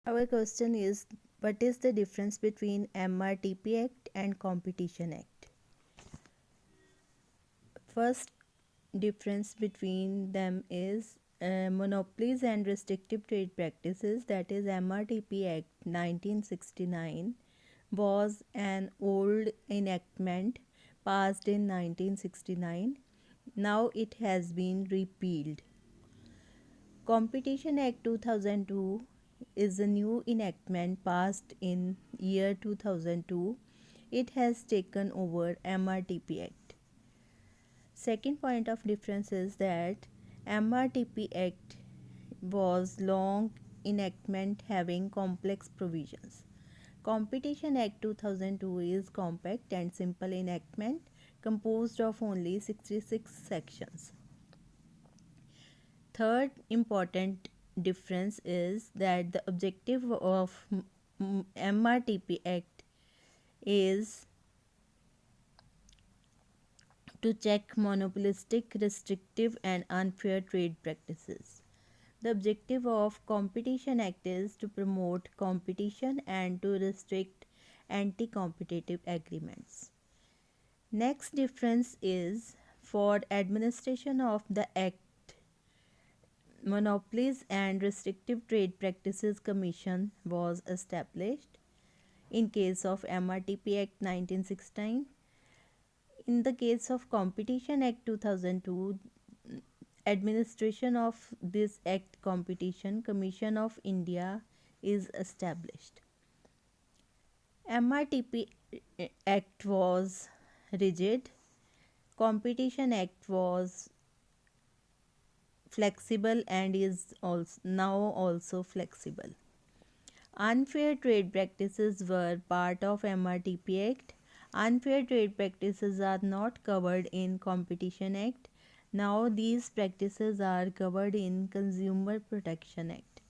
Our question is, what is the difference between MRTP Act and Competition Act? First difference between them is monopolies and restrictive trade practices, that is MRTP Act 1969 was an old enactment passed in 1969. Now it has been repealed. Competition Act 2002 is a new enactment passed in year 2002. It has taken over MRTP Act. Second point of difference is that MRTP Act was long enactment having complex provisions. Competition Act 2002 is compact and simple enactment composed of only 66 sections. Third important difference is that the objective of MRTP Act is to check monopolistic, restrictive, and unfair trade practices. The objective of Competition Act is to promote competition and to restrict anti-competitive agreements. Next difference is, for administration of the Act, Monopolies and Restrictive Trade Practices Commission was established in case of MRTP Act 1969. In the case of Competition Act 2002, administration of this act Competition Commission of India is established. MRTP Act was rigid. Competition Act was flexible and is also now also flexible. Unfair trade practices were part of MRTP Act. Unfair trade practices are not covered in Competition Act. Now these practices are covered in Consumer Protection Act.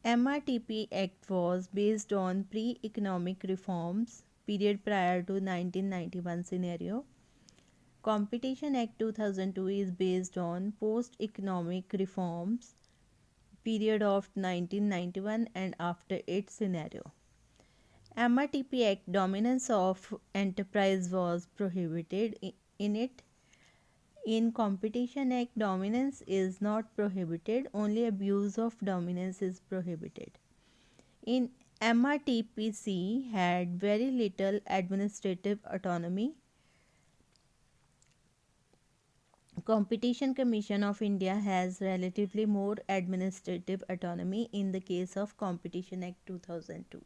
MRTP Act was based on pre-economic reforms period prior to 1991 scenario. Competition Act 2002 is based on post-economic reforms period of 1991 and after its scenario. MRTP Act dominance of enterprise was prohibited in it. In Competition Act, dominance is not prohibited, only abuse of dominance is prohibited. In MRTPC had very little administrative autonomy. Competition Commission of India has relatively more administrative autonomy in the case of Competition Act 2002.